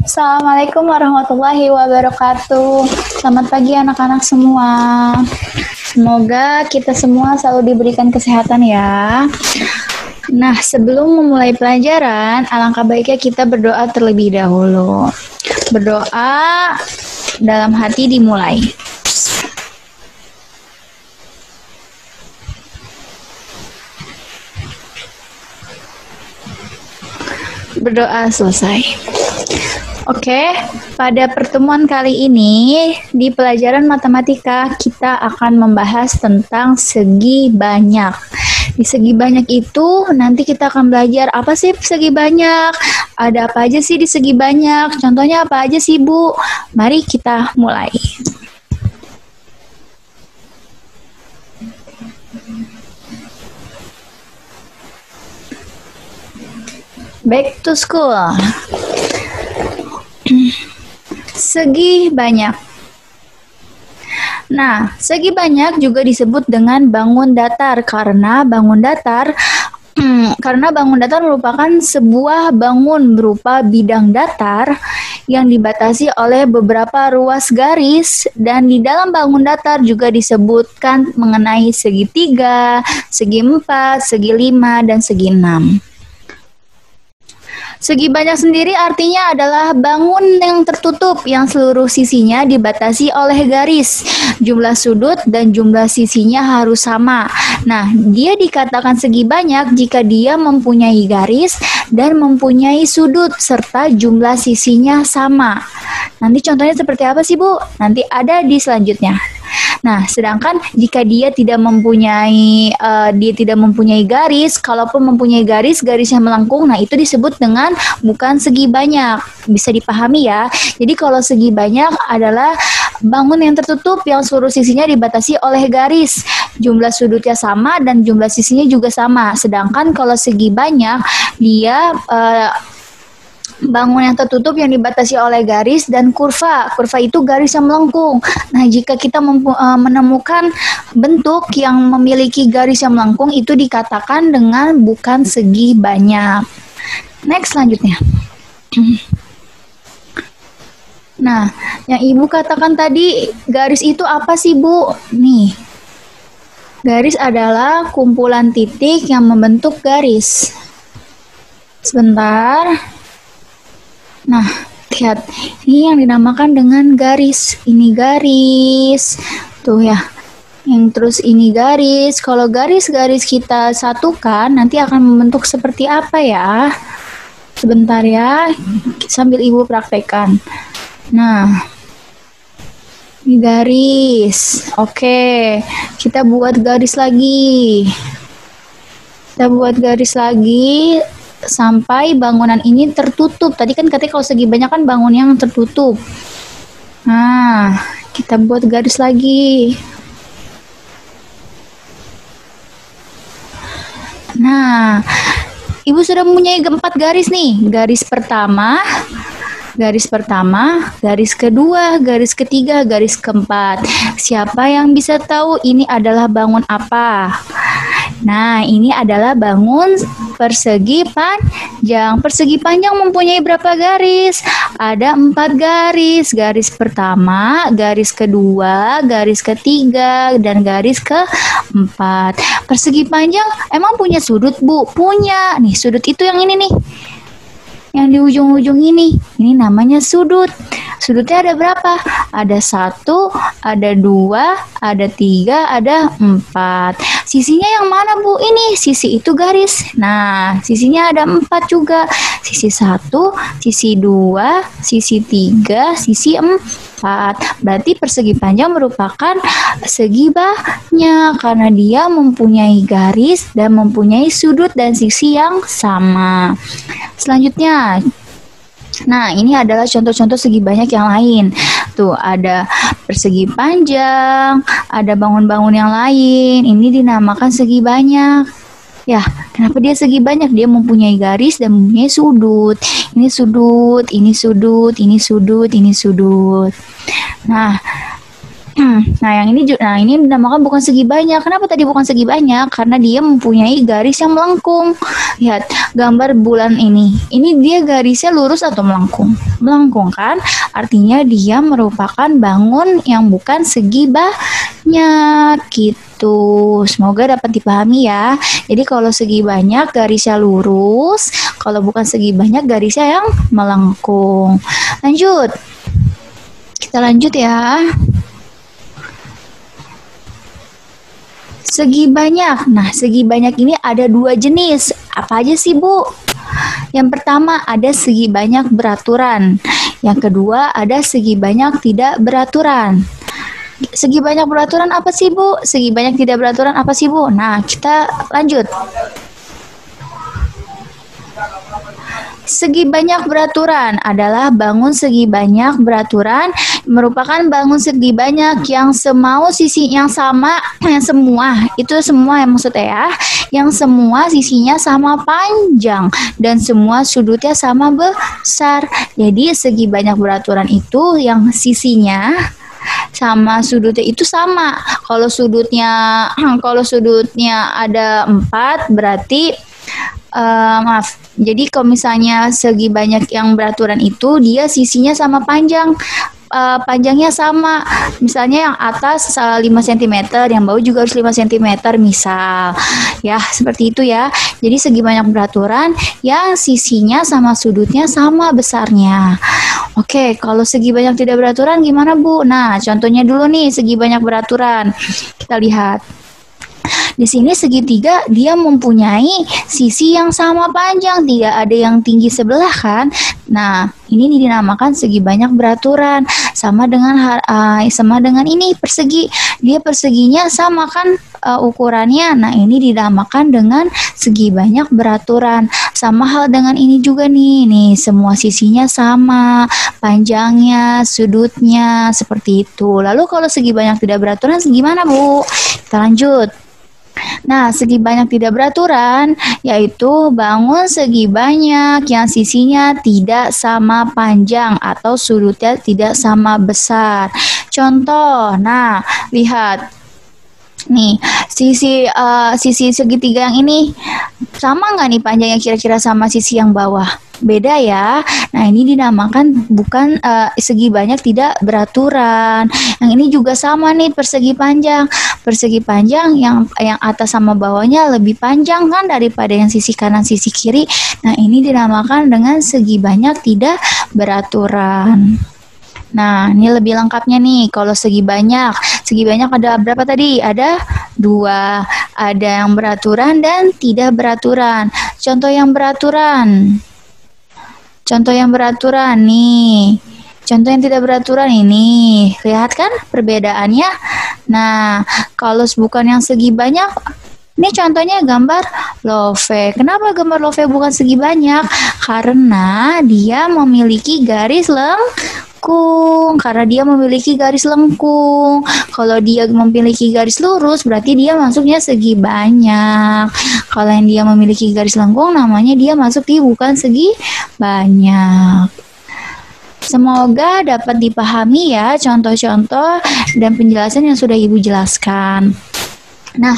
Assalamualaikum warahmatullahi wabarakatuh. Selamat pagi anak-anak semua. Semoga kita semua selalu diberikan kesehatan ya. Nah, sebelum memulai pelajaran, alangkah baiknya kita berdoa terlebih dahulu. Berdoa dalam hati dimulai. Berdoa selesai. Oke, pada pertemuan kali ini di pelajaran matematika kita akan membahas tentang segi banyak. Di segi banyak itu nanti kita akan belajar apa sih segi banyak, ada apa aja sih di segi banyak, contohnya apa aja sih Bu? Mari kita mulai. Back to school. Segi banyak. Nah, segi banyak juga disebut dengan bangun datar karena bangun datar merupakan sebuah bangun berupa bidang datar yang dibatasi oleh beberapa ruas garis, dan di dalam bangun datar juga disebutkan mengenai segi 3, segi 4, segi 5, dan segi 6. Segi banyak sendiri artinya adalah bangun yang tertutup yang seluruh sisinya dibatasi oleh garis. Jumlah sudut dan jumlah sisinya harus sama. Nah, dia dikatakan segi banyak jika dia mempunyai garis dan mempunyai sudut serta jumlah sisinya sama. Nanti contohnya seperti apa sih, Bu? Nanti ada di selanjutnya. Nah, sedangkan jika dia tidak mempunyai garis, kalaupun mempunyai garisnya melengkung, nah itu disebut dengan bukan segi banyak. Bisa dipahami ya. Jadi kalau segi banyak adalah bangun yang tertutup yang seluruh sisinya dibatasi oleh garis. Jumlah sudutnya sama dan jumlah sisinya juga sama. Sedangkan kalau segi banyak, dia bangun yang tertutup yang dibatasi oleh garis dan kurva. Kurva itu garis yang melengkung. Nah, jika kita menemukan bentuk yang memiliki garis yang melengkung, itu dikatakan dengan bukan segi banyak. Next, selanjutnya. Nah, yang Ibu katakan tadi, garis itu apa sih, Bu? Nih, garis adalah kumpulan titik yang membentuk garis. Sebentar. Nah, lihat, ini yang dinamakan dengan garis. Ini garis, tuh ya. Yang terus ini garis. Kalau garis-garis kita satukan, nanti akan membentuk seperti apa ya? Sebentar ya, sambil Ibu praktekkan. Nah, ini garis. Oke, kita buat garis lagi. Sampai bangunan ini tertutup. Tadi kan katanya kalau segi banyak kan bangun yang tertutup. Nah, kita buat garis lagi. Nah, Ibu sudah mempunyai 4 garis nih. Garis pertama, garis kedua, garis ketiga, garis keempat. Siapa yang bisa tahu ini adalah bangun apa? Nah, ini adalah bangun persegi panjang. Persegi panjang mempunyai berapa garis? Ada 4 garis. Garis pertama, garis kedua, garis ketiga, dan garis keempat. Persegi panjang emang punya sudut, Bu? Punya. Nih, sudut itu yang ini nih. Yang di ujung-ujung ini. Ini namanya sudut. Sudutnya ada berapa? Ada 1, ada 2, ada 3, ada 4. Sisinya yang mana, Bu? Ini, sisi itu garis. Nah, sisinya ada 4 juga. Sisi 1, sisi 2, sisi 3, sisi 4. Berarti persegi panjang merupakan segi banyak karena dia mempunyai garis dan mempunyai sudut dan sisi yang sama. Selanjutnya, nah, ini adalah contoh-contoh segi banyak yang lain. Tuh, ada persegi panjang, ada bangun-bangun yang lain. Ini dinamakan segi banyak. Ya, kenapa dia segi banyak? Dia mempunyai garis dan mempunyai sudut. Ini sudut, ini sudut, ini sudut, ini sudut. Nah, Nah, ini dinamakan bukan segi banyak. Kenapa tadi bukan segi banyak? Karena dia mempunyai garis yang melengkung. Lihat gambar bulan ini. Ini dia garisnya lurus atau melengkung? Melengkung kan? Artinya dia merupakan bangun yang bukan segi banyak gitu. Semoga dapat dipahami ya. Jadi kalau segi banyak garisnya lurus, kalau bukan segi banyak garisnya yang melengkung. Lanjut. Kita lanjut ya. Segi banyak. Nah, segi banyak ini ada 2 jenis. Apa aja sih, Bu? Yang pertama ada segi banyak beraturan. Yang kedua ada segi banyak tidak beraturan. Segi banyak beraturan apa sih, Bu? Segi banyak tidak beraturan apa sih, Bu? Nah, kita lanjut. Segi banyak beraturan adalah bangun segi banyak beraturan, merupakan bangun segi banyak yang semau sisi yang sama, yang semua itu semua yang maksudnya ya, yang semua sisinya sama panjang dan semua sudutnya sama besar. Jadi segi banyak beraturan itu yang sisinya sama sudutnya itu sama. Kalau sudutnya ada 4 berarti jadi kalau misalnya segi banyak yang beraturan itu dia sisinya sama panjangnya sama. Misalnya yang atas 5 cm, yang bawah juga harus 5 cm misal. Ya, seperti itu ya. Jadi segi banyak beraturan yang sisinya sama sudutnya sama besarnya. Oke, kalau segi banyak tidak beraturan gimana, Bu? Nah, contohnya dulu nih segi banyak beraturan. Kita lihat. Di sini segitiga dia mempunyai sisi yang sama panjang, tidak ada yang tinggi sebelah kan. Nah, ini dinamakan segi banyak beraturan. Sama dengan ini persegi. Dia perseginya sama kan ukurannya. Nah, ini dinamakan dengan segi banyak beraturan. Sama hal dengan ini juga nih semua sisinya sama, panjangnya, sudutnya seperti itu. Lalu kalau segi banyak tidak beraturan gimana, Bu? Kita lanjut. Nah, segi banyak tidak beraturan yaitu bangun segi banyak yang sisinya tidak sama panjang atau sudutnya tidak sama besar. Contoh, nah lihat nih sisi segitiga yang ini sama nggak nih panjangnya kira-kira sama sisi yang bawah? Beda ya. Nah, ini dinamakan bukan segi banyak tidak beraturan. Yang ini juga sama nih persegi panjang. Persegi panjang yang atas sama bawahnya lebih panjang kan daripada yang sisi kanan sisi kiri. Nah, ini dinamakan dengan segi banyak tidak beraturan. Nah, ini lebih lengkapnya nih. Kalau segi banyak ada berapa tadi? Ada 2. Ada yang beraturan dan tidak beraturan. Contoh yang beraturan nih. Contoh yang tidak beraturan ini. Lihat kan perbedaannya? Nah, kalau bukan yang segi banyak, ini contohnya gambar love. Kenapa gambar love bukan segi banyak? Karena dia memiliki garis lengkung. Kalau dia memiliki garis lurus, berarti dia masuknya segi banyak. Kalau yang dia memiliki garis lengkung, namanya dia masuk di bukan segi banyak. Semoga dapat dipahami ya contoh-contoh dan penjelasan yang sudah Ibu jelaskan. Nah,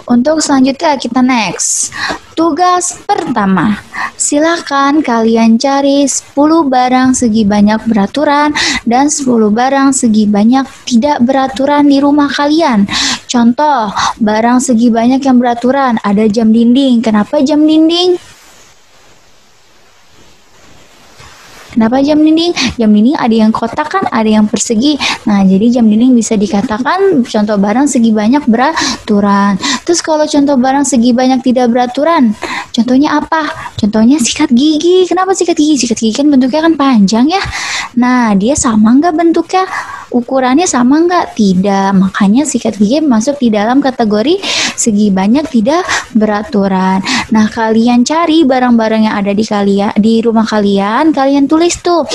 untuk selanjutnya kita next. Tugas pertama, silakan kalian cari 10 barang segi banyak beraturan dan 10 barang segi banyak tidak beraturan di rumah kalian. Contoh, barang segi banyak yang beraturan, ada jam dinding. Kenapa jam dinding? Kenapa jam dinding? Jam dinding ada yang kotak kan, ada yang persegi. Nah, jadi jam dinding bisa dikatakan contoh barang segi banyak beraturan. Terus kalau contoh barang segi banyak tidak beraturan, contohnya apa? Contohnya sikat gigi. Kenapa sikat gigi? Sikat gigi kan bentuknya kan panjang ya. Nah, dia sama nggak bentuknya? Ukurannya sama nggak? Tidak. Makanya sikat gigi masuk di dalam kategori segi banyak tidak beraturan. Nah, kalian cari barang-barang yang ada di rumah kalian tulis tuh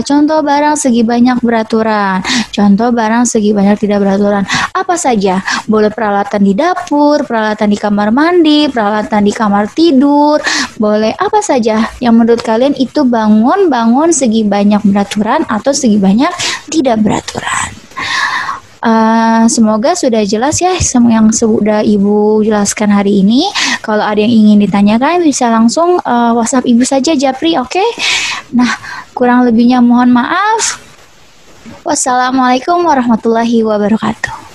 contoh barang segi banyak beraturan, contoh barang segi banyak tidak beraturan. Apa saja? Boleh peralatan di dapur, peralatan di kamar mandi, peralatan di kamar tidur, boleh apa saja yang menurut kalian itu bangun segi banyak beraturan atau segi banyak tidak beraturan. Semoga sudah jelas ya yang sudah Ibu jelaskan hari ini. Kalau ada yang ingin ditanyakan bisa langsung WhatsApp Ibu saja, Japri, oke? Nah, kurang lebihnya mohon maaf. Wassalamualaikum warahmatullahi wabarakatuh.